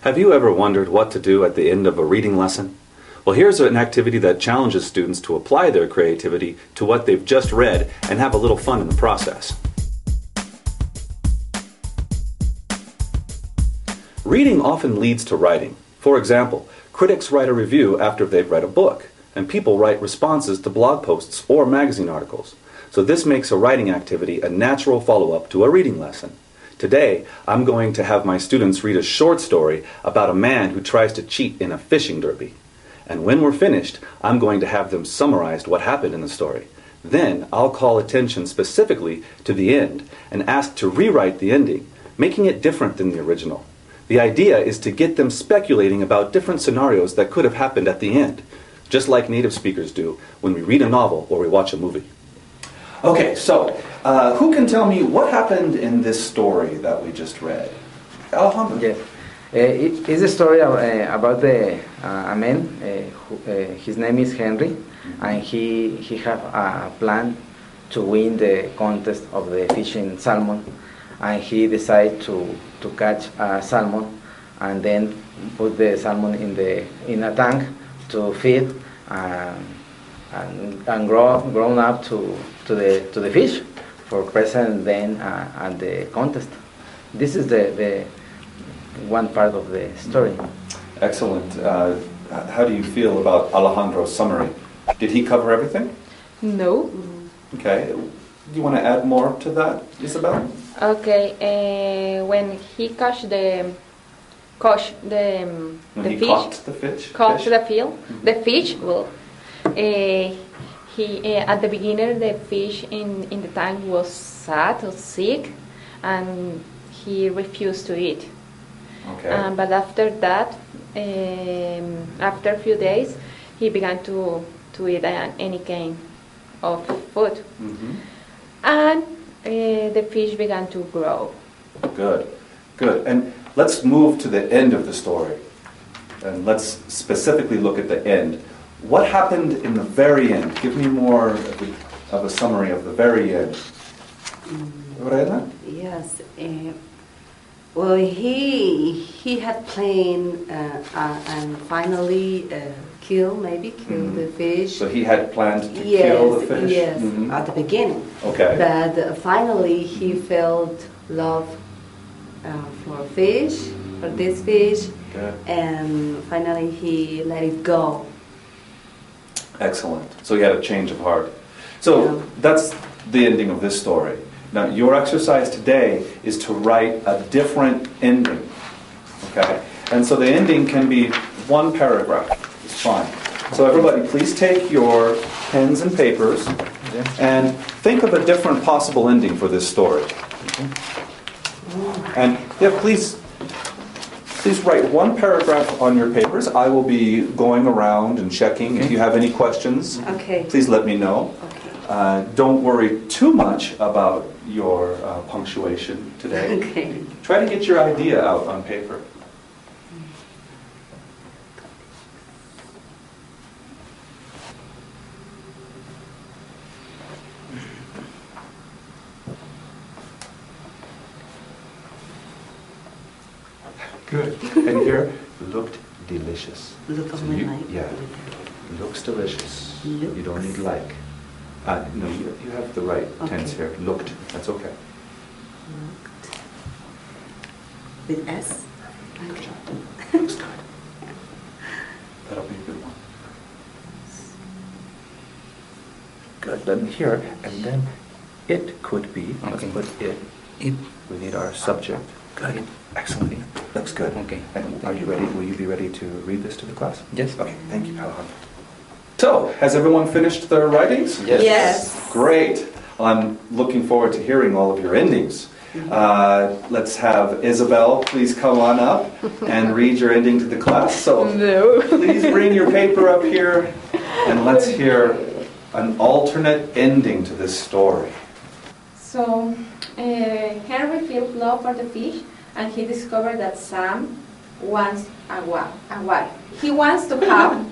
Have you ever wondered what to do at the end of a reading lesson? Well, here's an activity that challenges students to apply their creativity to what they've just read and have a little fun in the process. Reading often leads to writing. For example, critics write a review after they've read a book, and people write responses to blog posts or magazine articles. So this makes a writing activity a natural follow-up to a reading lesson. Today, I'm going to have my students read a short story about a man who tries to cheat in a fishing derby. And when we're finished, I'm going to have them summarize what happened in the story. Then, I'll call attention specifically to the end and ask to rewrite the ending, making it different than the original. The idea is to get them speculating about different scenarios that could have happened at the end, just like native speakers do when we read a novel or we watch a movie. Okay, so who can tell me what happened in this story that we just read? Alejandro. Yes. It is a story about a man, his name is Henry, and he have a plan to win the contest of the fishing salmon, and he decided to catch a salmon and then put the salmon in a tank to feed and grown up to the fish for present then at the contest. This is the one part of the story. Excellent. How do you feel about Alejandro's summary? Did he cover everything? No. Okay. Do you want to add more to that, Isabel? Okay. When he caught the fish. The fish. Well, he at the beginning the fish in the tank was sad or sick, and he refused to eat. Okay. But after that, after a few days, he began to eat any kind of food, and the fish began to grow. Good, good. And let's move to the end of the story, and let's specifically look at the end. What happened in the very end? Give me more of a summary of the very end. Lorena? Yes. Well, he had planned and finally kill the fish. So he had planned to kill the fish? Yes, at the beginning. Okay. But finally he felt love for this fish. Good. And finally he let it go. Excellent. So he had a change of heart. So that's the ending of this story. Now, your exercise today is to write a different ending, okay? And so the ending can be one paragraph. It's fine. So everybody, please take your pens and papers and think of a different possible ending for this story. And yeah, please write one paragraph on your papers. I will be going around and checking. If you have any questions, please let me know. Don't worry too much about your punctuation today. Okay. Try to get your idea out on paper. Good. And here, looked delicious. Look So on my you- life. Yeah. Looks delicious. Looks. You don't need like. No, you have the right tense here. Looked. That's okay. Looked. With S? Good job. Looks good. That'll be a good one. Good. Then here, and then it could be. Let's put it. It. We need our subject. Good. Excellent. Looks good. Okay. And are you ready? Will you be ready to read this to the class? Yes. Okay. Thank you, Alejandro. So, has everyone finished their writings? Yes. Yes. Great. I'm looking forward to hearing all of your endings. Let's have Isabel please come on up and read your ending to the class. So, please bring your paper up here and let's hear an alternate ending to this story. So Henry felt love for the fish, and he discovered that Sam wants a wife. He wants to have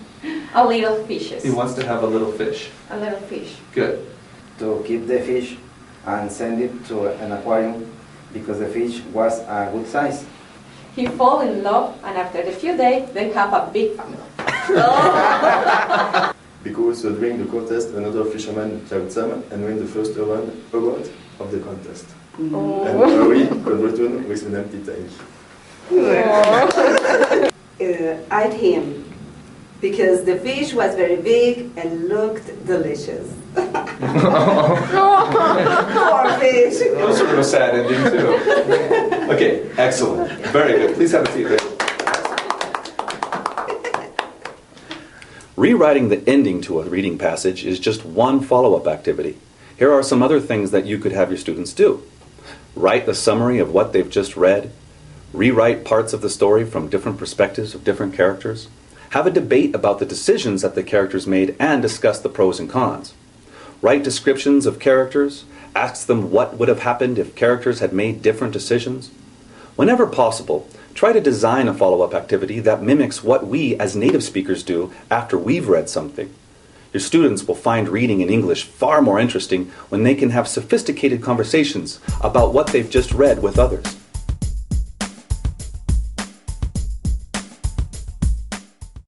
a little fishes. He wants to have a little fish. A little fish. Good. To keep the fish and send it to an aquarium because the fish was a good size. he fall in love, and after a few days, they have a big family. Because during the contest, another fisherman climbed salmon and won the first award of the contest. Oh. And Harry could return with an empty tank. I'd him because the fish was very big and looked delicious. Poor fish. That was sort of a sad ending too. Okay, excellent. Very good. Please have a seat there. Rewriting the ending to a reading passage is just one follow-up activity. Here are some other things that you could have your students do. Write the summary of what they've just read. Rewrite parts of the story from different perspectives of different characters. Have a debate about the decisions that the characters made and discuss the pros and cons. Write descriptions of characters. Ask them what would have happened if characters had made different decisions. Whenever possible, try to design a follow-up activity that mimics what we as native speakers do after we've read something. Your students will find reading in English far more interesting when they can have sophisticated conversations about what they've just read with others.